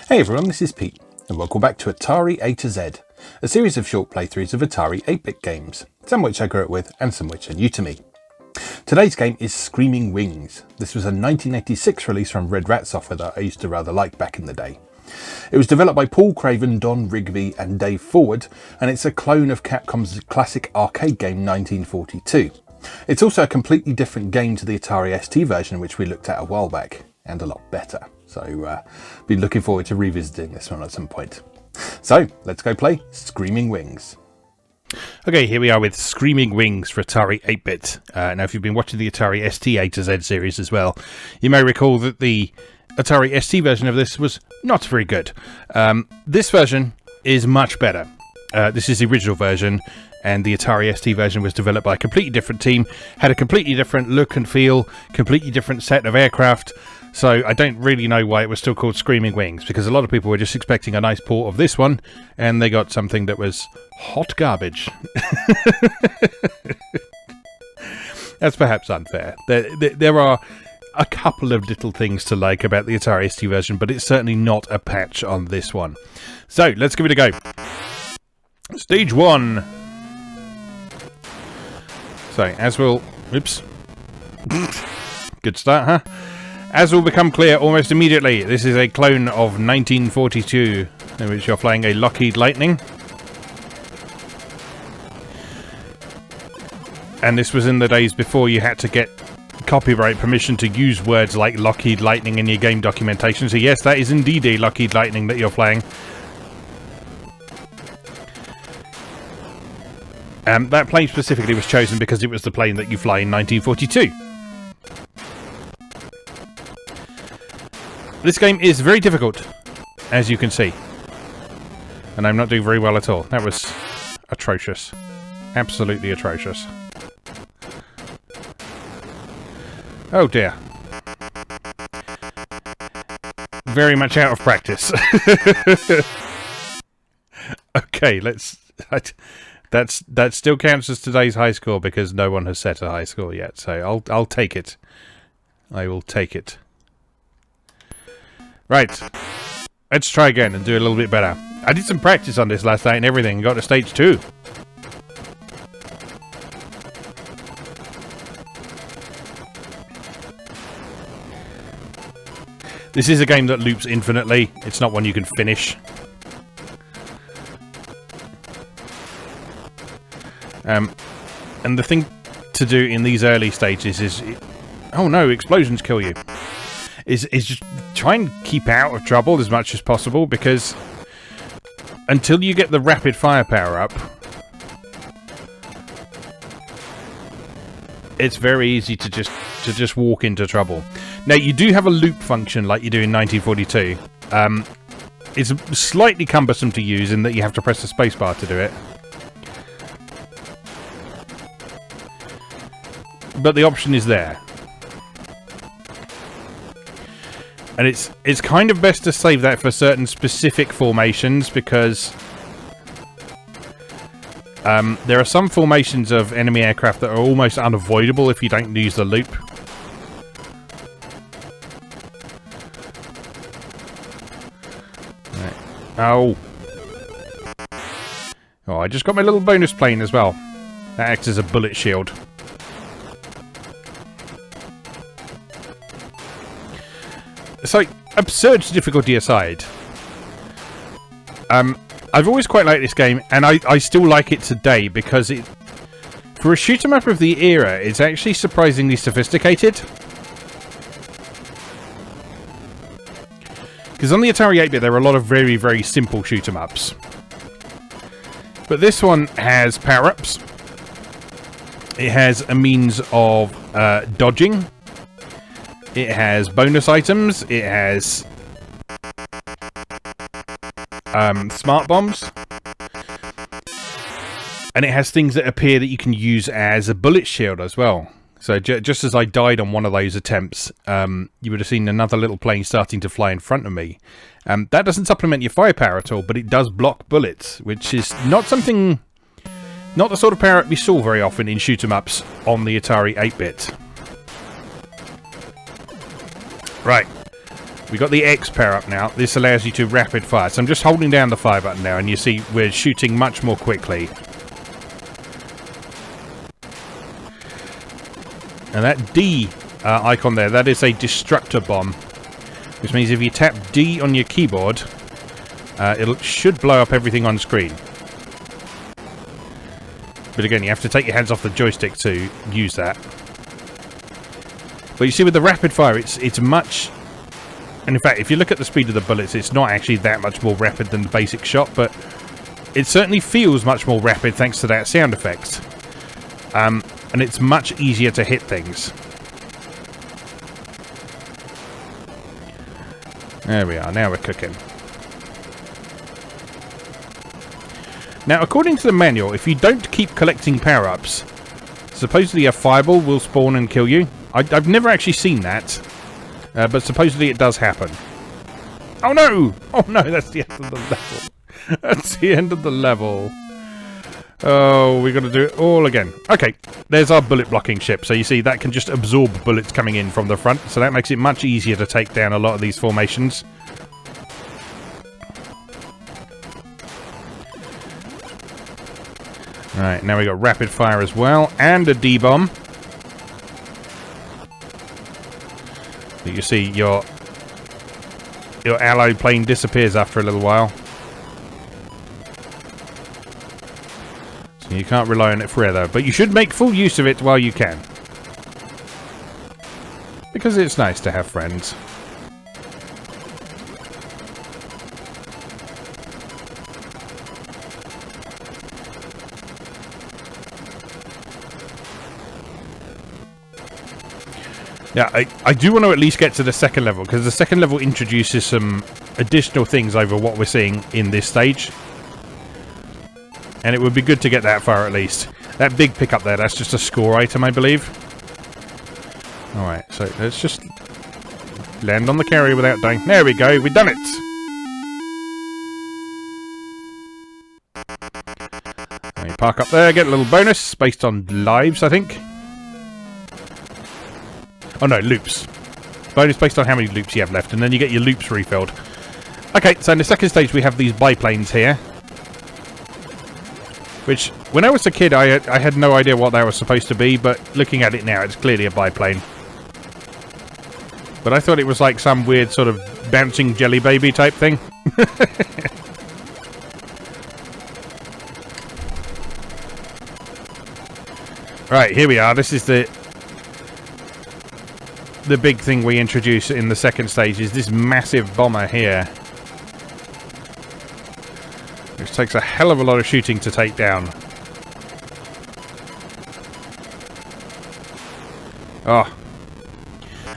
Hey everyone, this is Pete, and welcome back to Atari A to Z, a series of short playthroughs of Atari 8-bit games, some which I grew up with and some which are new to me. Today's game is Screaming Wings. This was a 1986 release from Red Rat Software that I used to rather like back in the day. It was developed by Paul Craven, Don Rigby and Dave Forward, and it's a clone of Capcom's classic arcade game 1942. It's also a completely different game to the Atari ST version which we looked at a while back, and a lot better. So been looking forward to revisiting this one at some point. So let's go play Screaming Wings. Okay, here we are with Screaming Wings for Atari 8-bit. Now if you've been watching the Atari ST A to Z series as well, you may recall that the Atari ST version of this was not very good. This version is much better. This is the original version, and the Atari ST version was developed by a completely different team, had a completely different look and feel, completely different set of aircraft. So I don't really know why it was still called Screaming Wings, because a lot of people were just expecting a nice port of this one, and they got something that was hot garbage. That's perhaps unfair. There are a couple of little things to like about the Atari ST version, but it's certainly not a patch on this one. So let's give it a go. Stage 1. So as we'll... Oops. Good start, huh? As will become clear almost immediately, this is a clone of 1942, in which you're flying a Lockheed Lightning. And this was in the days before you had to get copyright permission to use words like Lockheed Lightning in your game documentation. So yes, that is indeed a Lockheed Lightning that you're flying. That plane specifically was chosen because it was the plane that you fly in 1942. This game is very difficult, as you can see. And I'm not doing very well at all. That was atrocious. Absolutely atrocious. Oh dear. Very much out of practice. Okay, let's... That still counts as today's high score because no one has set a high score yet. So I'll take it. I will take it. Right, let's try again and do a little bit better. I did some practice on this last night and everything, got to stage 2. This is a game that loops infinitely, it's not one you can finish. And the thing to do in these early stages is... Oh no, explosions kill you. Is just try and keep out of trouble as much as possible, because until you get the rapid fire power up, it's very easy to just walk into trouble. Now you do have a loop function like you do in 1942. It's slightly cumbersome to use in that you have to press the spacebar to do it, but the option is there. And it's kind of best to save that for certain specific formations, because there are some formations of enemy aircraft that are almost unavoidable if you don't use the loop. Right. Oh, I just got my little bonus plane as well. That acts as a bullet shield. So, absurd difficulty aside, I've always quite liked this game, and I still like it today, because for a shoot-'em-up of the era, it's actually surprisingly sophisticated. Because on the Atari 8-bit, there are a lot of very, very simple shoot-'em-ups. But this one has power-ups. It has a means of dodging. It has bonus items. It has smart bombs. And it has things that appear that you can use as a bullet shield as well. So just as I died on one of those attempts, you would have seen another little plane starting to fly in front of me. That doesn't supplement your firepower at all, but it does block bullets, which is not something... Not the sort of power-up we saw very often in shoot-'em-ups on the Atari 8-bit. Right. We got the X power up now. This allows you to rapid fire. So I'm just holding down the fire button now, and you see we're shooting much more quickly. And that D icon there, that is a destructor bomb. Which means if you tap D on your keyboard, it should blow up everything on screen. But again, you have to take your hands off the joystick to use that. But you see with the rapid fire, it's much... And in fact, if you look at the speed of the bullets, it's not actually that much more rapid than the basic shot, but it certainly feels much more rapid thanks to that sound effect. And it's much easier to hit things. There we are, now we're cooking. Now, according to the manual, if you don't keep collecting power-ups, supposedly a fireball will spawn and kill you. I've never actually seen that, but supposedly it does happen. Oh no! Oh no, that's the end of the level. That's the end of the level. Oh, we've got to do it all again. Okay, there's our bullet blocking ship. So you see, that can just absorb bullets coming in from the front. So that makes it much easier to take down a lot of these formations. Alright, now we got rapid fire as well. And a D-bomb. You see, your allied plane disappears after a little while. You can't rely on it forever, but you should make full use of it while you can. Because it's nice to have friends. Yeah, I do want to at least get to the second level, because the second level introduces some additional things over what we're seeing in this stage. And it would be good to get that far at least. That big pickup there, that's just a score item, I believe. Alright, so let's just land on the carrier without dying. There we go, we've done it! And you park up there, get a little bonus based on lives, I think. Oh no, loops. Bonus based on how many loops you have left, and then you get your loops refilled. Okay, so in the second stage we have these biplanes here. Which, when I was a kid, I had no idea what that was supposed to be, but looking at it now, it's clearly a biplane. But I thought it was like some weird sort of bouncing jelly baby type thing. Right, here we are. This is the big thing we introduce in the second stage, is this massive bomber here. Which takes a hell of a lot of shooting to take down. Oh.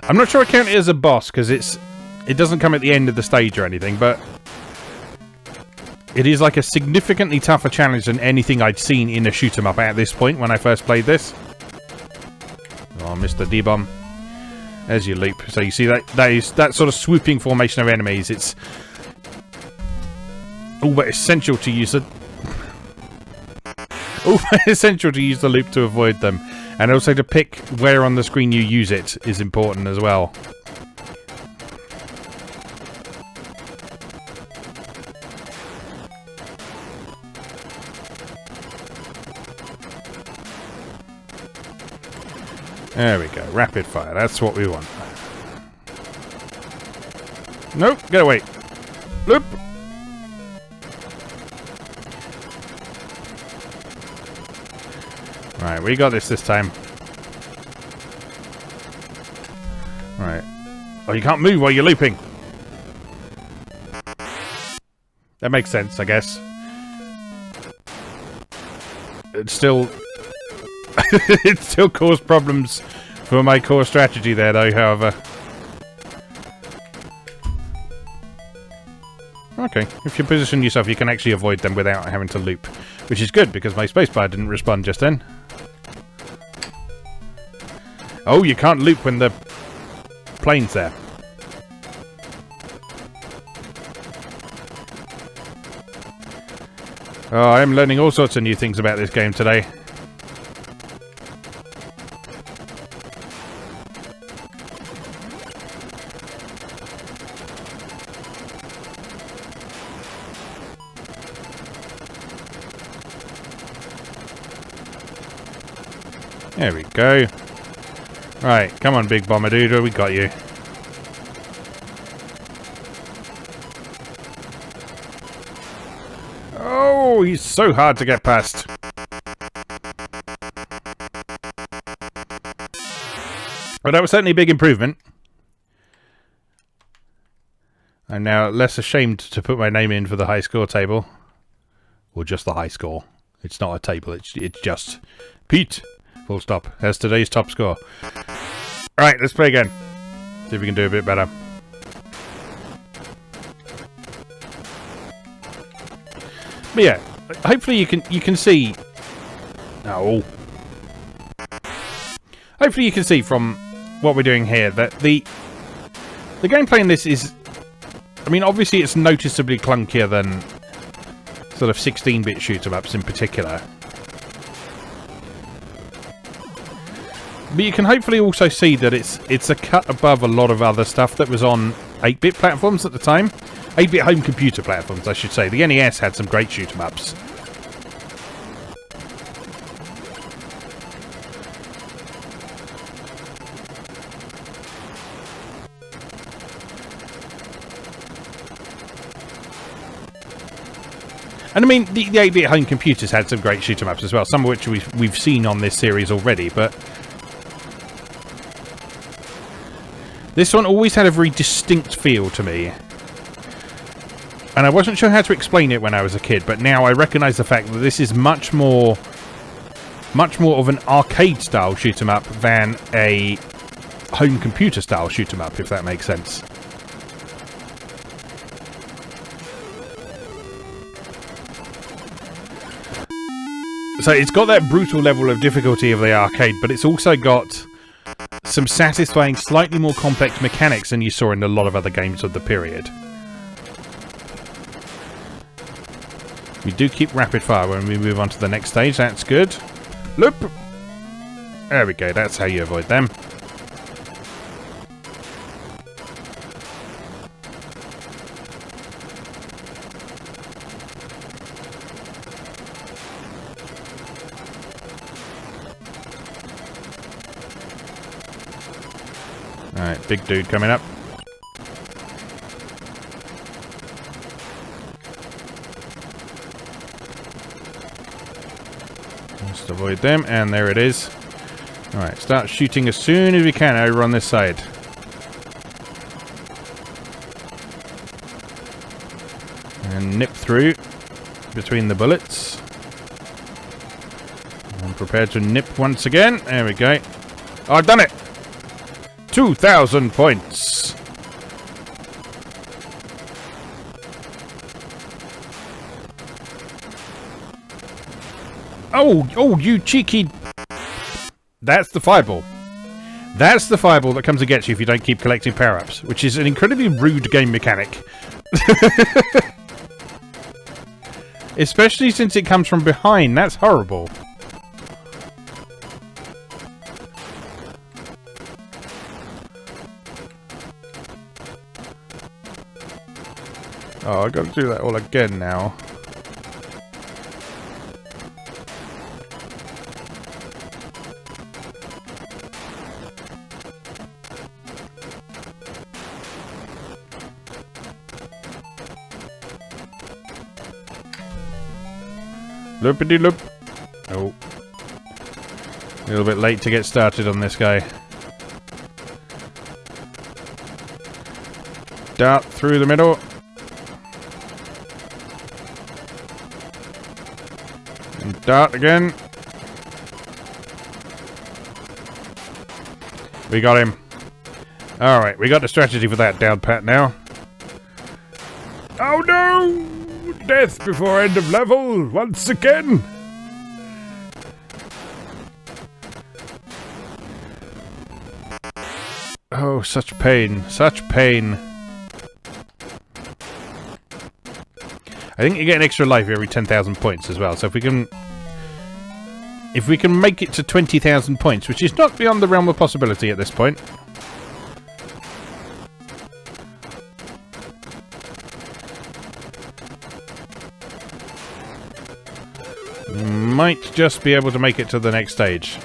I'm not sure I count it as a boss, because it doesn't come at the end of the stage or anything, but it is like a significantly tougher challenge than anything I'd seen in a shoot 'em up at this point when I first played this. Oh, Mr. D-bomb. There's your loop. So you see that sort of swooping formation of enemies. It's all but essential to use it. Essential to use the loop to avoid them, and also to pick where on the screen you use it is important as well. There we go, rapid fire, that's what we want. Nope, get away. Loop. Right, we got this time. Right. Oh, you can't move while you're looping. That makes sense, I guess. It's still... it still caused problems for my core strategy there, though, however. Okay, if you position yourself, you can actually avoid them without having to loop. Which is good, because my spacebar didn't respond just then. Oh, you can't loop when the plane's there. Oh, I'm learning all sorts of new things about this game today. There we go. Right, come on, big bomber dude, we got you. Oh, he's so hard to get past. Well, that was certainly a big improvement. I'm now less ashamed to put my name in for the high score table. Or just the high score. It's not a table, it's just Pete. Full stop. That's today's top score. Alright, let's play again. See if we can do a bit better. But yeah, hopefully you can see. Oh. Hopefully you can see from what we're doing here that the gameplay in this is, I mean, obviously it's noticeably clunkier than sort of 16-bit shoot-em-ups in particular. But you can hopefully also see that it's a cut above a lot of other stuff that was on 8-bit platforms at the time. 8-bit home computer platforms, I should say. The NES had some great shoot-em-ups. And I mean, the 8-bit home computers had some great shoot-em-ups as well, some of which we've seen on this series already, but this one always had a very distinct feel to me. And I wasn't sure how to explain it when I was a kid, but now I recognise the fact that this is much more of an arcade-style shoot-em-up than a home computer-style shoot-em-up, if that makes sense. So it's got that brutal level of difficulty of the arcade, but it's also got some satisfying, slightly more complex mechanics than you saw in a lot of other games of the period. We do keep rapid fire when we move on to the next stage, that's good. Loop! There we go, that's how you avoid them. Alright, big dude coming up. Just avoid them, and there it is. Alright, start shooting as soon as we can over on this side. And nip through between the bullets. I'm prepared to nip once again. There we go. Oh, I've done it! 2,000 points. Oh, you cheeky... That's the fireball. That's the fireball that comes and gets you if you don't keep collecting power-ups, which is an incredibly rude game mechanic. Especially since it comes from behind. That's horrible. Oh, I've got to do that all again now. Loopity-loop. Oh. A little bit late to get started on this guy. Dart through the middle. And dart again. We got him. Alright, we got the strategy for that down pat now. Oh no! Death before end of level, once again! Oh, such pain, such pain. I think you get an extra life every 10,000 points as well, so if we can make it to 20,000 points, which is not beyond the realm of possibility at this point. Might just be able to make it to the next stage.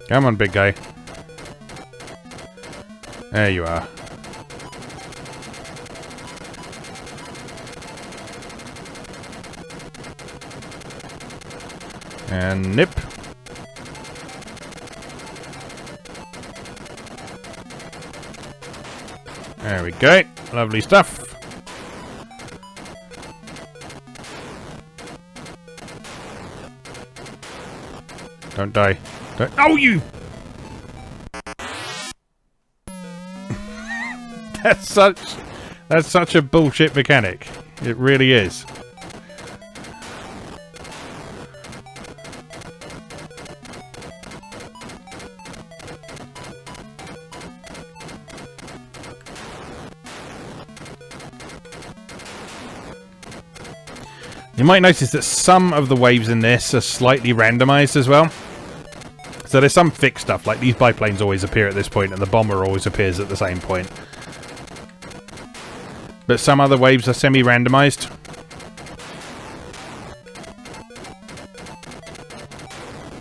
Come on, big guy. There you are. And nip. There we go. Lovely stuff. Don't die. Don't. Oh, you! That's such a bullshit mechanic. It really is. You might notice that some of the waves in this are slightly randomized as well. So there's some fixed stuff, like these biplanes always appear at this point and the bomber always appears at the same point. But some other waves are semi-randomized.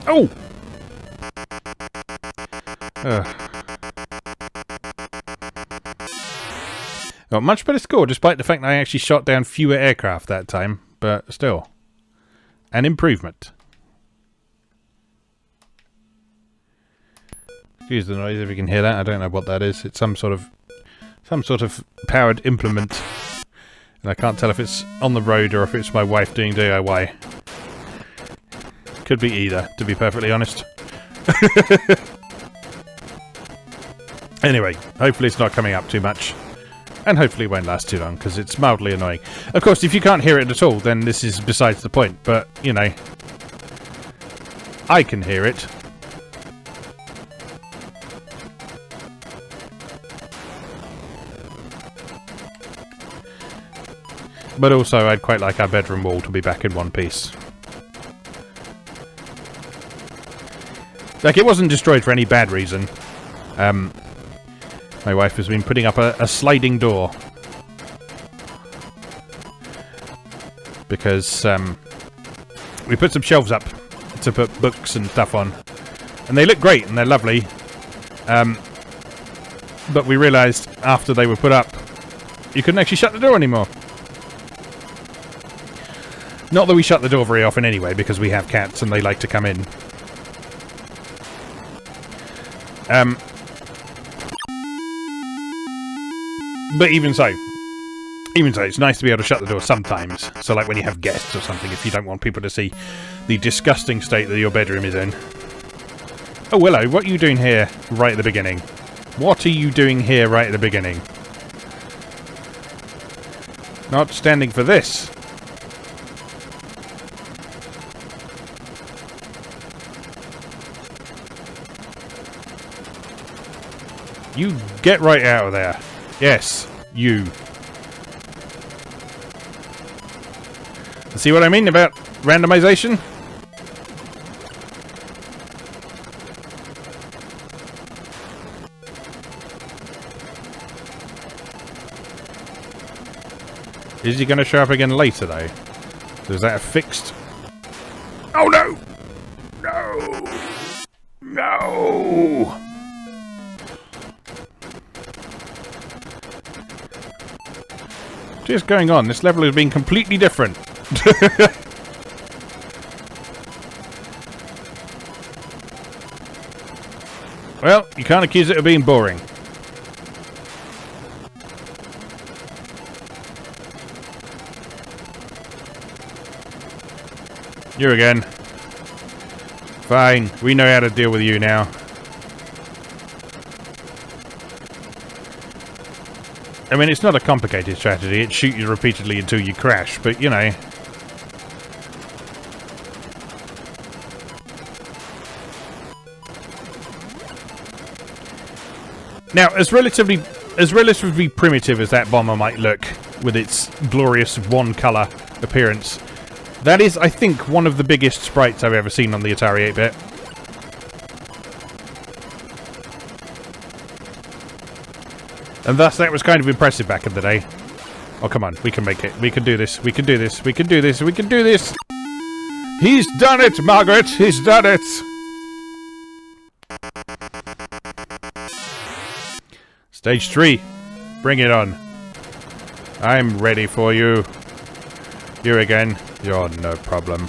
Oh! Got a much better score, despite the fact that I actually shot down fewer aircraft that time. But still, an improvement. Excuse the noise if you can hear that. I don't know what that is. It's some sort of powered implement, and I can't tell if it's on the road or if it's my wife doing DIY. Could be either, to be perfectly honest. Anyway, hopefully it's not coming up too much. And hopefully it won't last too long, because it's mildly annoying. Of course, if you can't hear it at all, then this is besides the point. But, you know, I can hear it. But also, I'd quite like our bedroom wall to be back in one piece. Like, it wasn't destroyed for any bad reason. My wife has been putting up a sliding door. Because we put some shelves up to put books and stuff on. And they look great and they're lovely. But we realised after they were put up, you couldn't actually shut the door anymore. Not that we shut the door very often anyway, because we have cats and they like to come in. But even so, it's nice to be able to shut the door sometimes. So like when you have guests or something, if you don't want people to see the disgusting state that your bedroom is in. Oh, hello, what are you doing here right at the beginning? What are you doing here right at the beginning? Not standing for this. You get right out of there. Yes, you. See what I mean about randomization? Is he going to show up again later, though? So is that a fixed... Oh, no! No! No! What is going on? This level has been completely different. Well, you can't accuse it of being boring. You again. Fine, we know how to deal with you now. I mean, it's not a complicated strategy. It shoots you repeatedly until you crash, but, you know. Now, as relatively primitive as that bomber might look, with its glorious one-colour appearance, that is, I think, one of the biggest sprites I've ever seen on the Atari 8-bit. And thus, that was kind of impressive back in the day. Oh, come on. We can make it. We can do this. We can do this. We can do this. We can do this. He's done it, Margaret. He's done it. Stage 3. Bring it on. I'm ready for you. You again. You're no problem.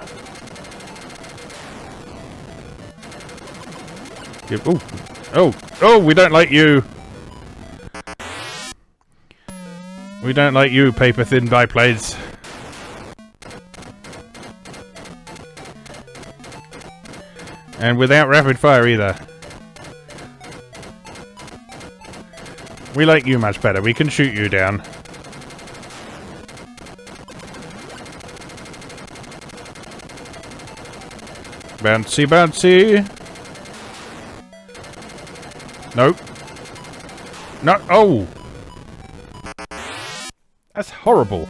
Oh, we don't like you. We don't like you, paper-thin biplanes. And without rapid fire either. We like you much better. We can shoot you down. Bouncy, bouncy. Nope. No. Oh. That's horrible.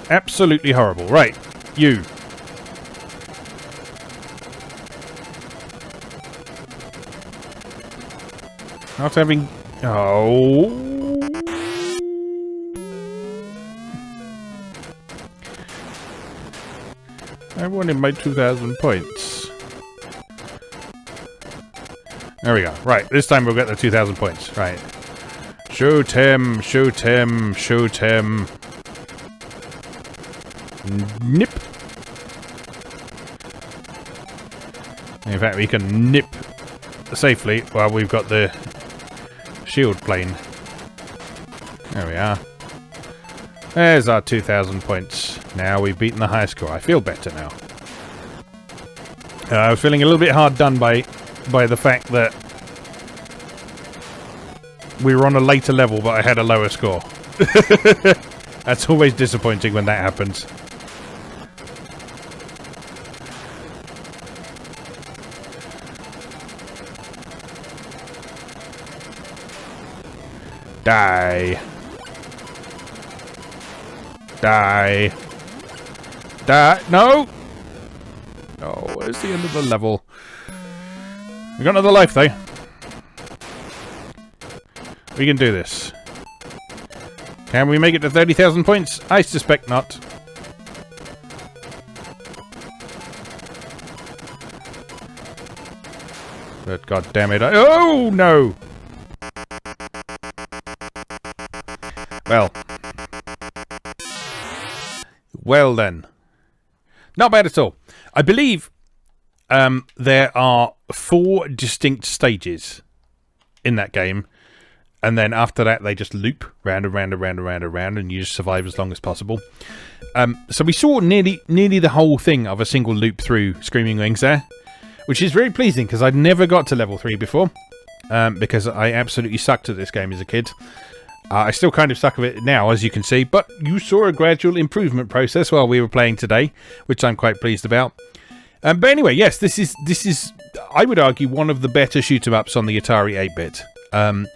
Absolutely horrible. Right. You. Not having... Oh. I wanted my 2,000 points. There we go. Right, this time we'll get the 2,000 points. Right. Shoot him, shoot him, shoot him. Nip. In fact, we can nip safely while we've got the shield plane. There we are. There's our 2,000 points. Now we've beaten the high score. I feel better now. I was feeling a little bit hard done by the fact that we were on a later level, but I had a lower score. That's always disappointing when that happens. Die. Die. Die. No! Oh, where's the end of the level? We got another life, though. We can do this. Can we make it to 30,000 points? I suspect not. But god damn it. Oh, no! Well. Well then. Not bad at all. I believe there are 4 distinct stages in that game. And then after that, they just loop round and round and round and round and round, and you just survive as long as possible. So we saw nearly the whole thing of a single loop through Screaming Wings there, which is very pleasing because I'd never got to level 3 before, because I absolutely sucked at this game as a kid. I still kind of suck at it now, as you can see, but you saw a gradual improvement process while we were playing today, which I'm quite pleased about. But anyway, yes, this is, I would argue, one of the better shoot-em-ups on the Atari 8-bit.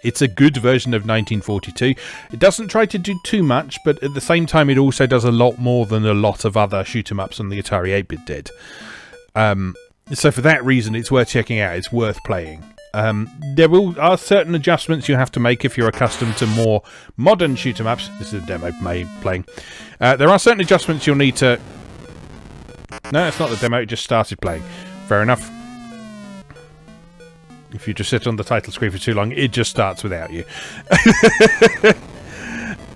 It's a good version of 1942. It doesn't try to do too much, but at the same time it also does a lot more than a lot of other shoot-em-ups on the Atari 8-bit did. So for that reason it's worth checking out, it's worth playing. There are certain adjustments you have to make if you're accustomed to more modern shoot-em-ups. This is a demo playing. There are certain adjustments you'll need to... No, it's not the demo, it just started playing. Fair enough. If you just sit on the title screen for too long, it just starts without you.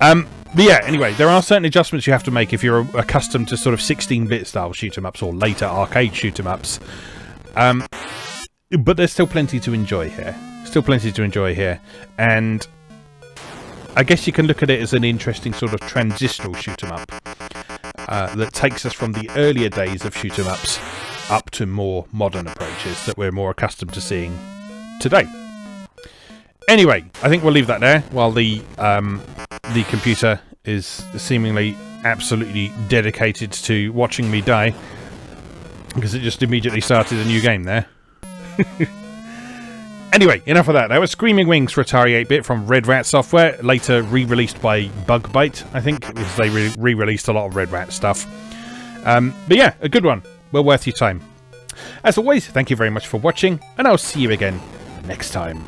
But yeah, anyway, there are certain adjustments you have to make if you're accustomed to sort of 16-bit style shoot-em-ups or later arcade shoot-em-ups. But there's still plenty to enjoy here. Still plenty to enjoy here. And I guess you can look at it as an interesting sort of transitional shoot-em-up that takes us from the earlier days of shoot-em-ups up to more modern approaches that we're more accustomed to seeing today. Anyway, I think we'll leave that there while the computer is seemingly absolutely dedicated to watching me die, because it just immediately started a new game there. Anyway, enough of that. That was Screaming Wings for Atari 8-bit from Red Rat Software, later re-released by Bug Bite, I think, because they re-released a lot of Red Rat stuff. But yeah, a good one. Well worth your time. As always, thank you very much for watching, and I'll see you again next time.